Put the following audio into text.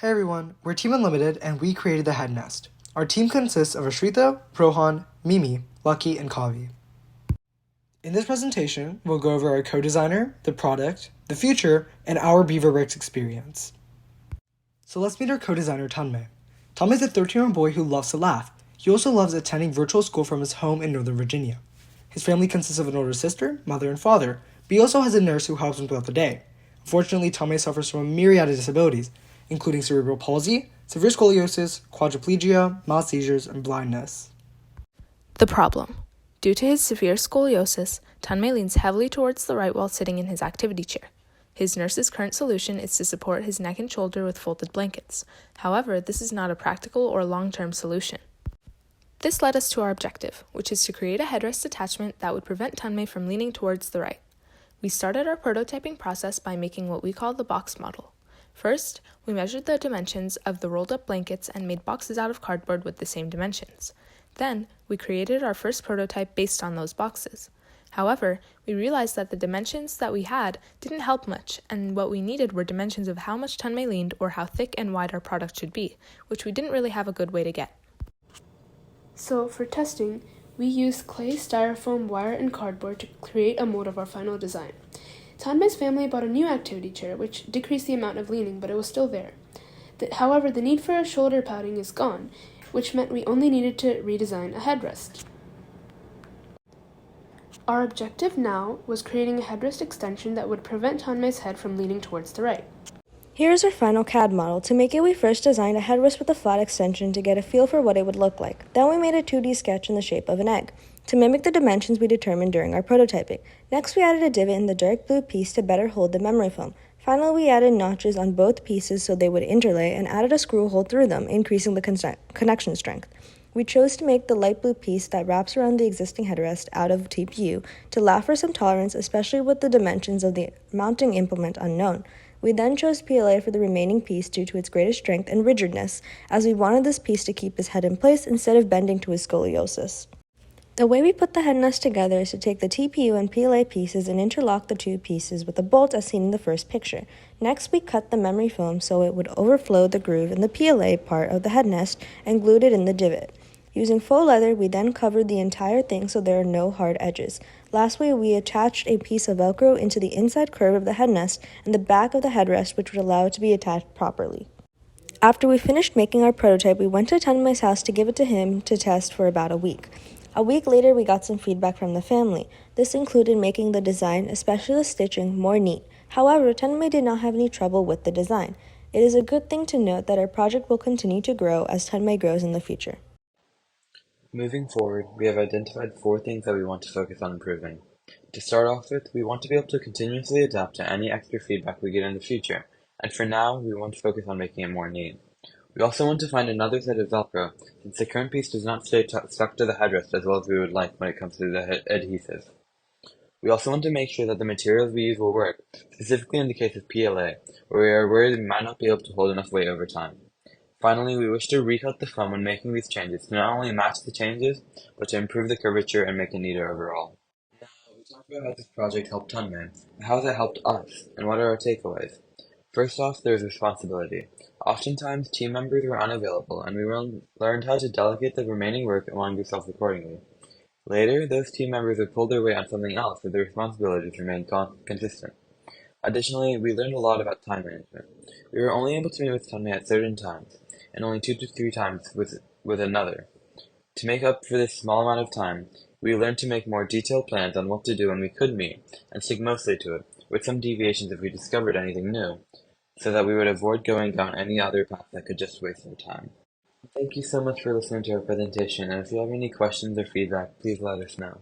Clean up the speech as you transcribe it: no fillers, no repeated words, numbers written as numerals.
Hey everyone, we're Team Unlimited and we created the Head Nest. Our team consists of Ashrita, Rohan, Mimi, Lucky, and Kavi. In this presentation, we'll go over our co-designer, the product, the future, and our Beaverworks experience. So let's meet our co-designer Tanmay. Tanmay is a 13-year-old boy who loves to laugh. He also loves attending virtual school from his home in Northern Virginia. His family consists of an older sister, mother, and father, but he also has a nurse who helps him throughout the day. Unfortunately, Tanmay suffers from a myriad of disabilities, including cerebral palsy, severe scoliosis, quadriplegia, mild seizures, and blindness. The problem. Due to his severe scoliosis, Tanmay leans heavily towards the right while sitting in his activity chair. His nurse's current solution is to support his neck and shoulder with folded blankets. However, this is not a practical or long-term solution. This led us to our objective, which is to create a headrest attachment that would prevent Tanmay from leaning towards the right. We started our prototyping process by making what we call the box model. First, we measured the dimensions of the rolled-up blankets and made boxes out of cardboard with the same dimensions. Then, we created our first prototype based on those boxes. However, we realized that the dimensions that we had didn't help much, and what we needed were dimensions of how much Tanmay leaned or how thick and wide our product should be, which we didn't really have a good way to get. So, for testing, we used clay, styrofoam, wire, and cardboard to create a mold of our final design. Tanmay's family bought a new activity chair, which decreased the amount of leaning, but it was still there. However, the need for a shoulder padding is gone, which meant we only needed to redesign a headrest. Our objective now was creating a headrest extension that would prevent Tanmay's head from leaning towards the right. Here is our final CAD model. To make it, we first designed a headrest with a flat extension to get a feel for what it would look like. Then we made a 2D sketch in the shape of an egg, to mimic the dimensions we determined during our prototyping. Next, we added a divot in the dark blue piece to better hold the memory foam. Finally, we added notches on both pieces so they would interlay and added a screw hole through them, increasing the connection strength. We chose to make the light blue piece that wraps around the existing headrest out of TPU to allow for some tolerance, especially with the dimensions of the mounting implement unknown. We then chose PLA for the remaining piece due to its greater strength and rigidness, as we wanted this piece to keep his head in place instead of bending to his scoliosis. The way we put the head nest together is to take the TPU and PLA pieces and interlock the two pieces with a bolt as seen in the first picture. Next, we cut the memory foam so it would overflow the groove in the PLA part of the head nest and glued it in the divot. Using faux leather, we then covered the entire thing so there are no hard edges. Lastly, we attached a piece of Velcro into the inside curve of the head nest and the back of the headrest, which would allow it to be attached properly. After we finished making our prototype, we went to Tanmay's house to give it to him to test for about a week. A week later, we got some feedback from the family. This included making the design, especially the stitching, more neat. However, Tanmay did not have any trouble with the design. It is a good thing to note that our project will continue to grow as Tanmay grows in the future. Moving forward, we have identified 4 things that we want to focus on improving. To start off with, we want to be able to continuously adapt to any extra feedback we get in the future, and for now, we want to focus on making it more neat. We also want to find another set of Velcro, since the current piece does not stay stuck to the headrest as well as we would like when it comes to the adhesive. We also want to make sure that the materials we use will work, specifically in the case of PLA, where we are worried we might not be able to hold enough weight over time. Finally, we wish to recut the foam when making these changes to not only match the changes, but to improve the curvature and make it neater overall. Now, we talked about how this project helped Tanmay, but how has it helped us, and what are our takeaways? First off, there's responsibility. Oftentimes, team members were unavailable, and we learned how to delegate the remaining work among ourselves accordingly. Later, those team members would pull their weight on something else so the responsibilities remained consistent. Additionally, we learned a lot about time management. We were only able to meet with Tanmay at certain times, and only 2 to 3 times with another. To make up for this small amount of time, we learned to make more detailed plans on what to do when we could meet, and stick mostly to it, with some deviations if we discovered anything new, so that we would avoid going down any other path that could just waste our time. Thank you so much for listening to our presentation, and if you have any questions or feedback, please let us know.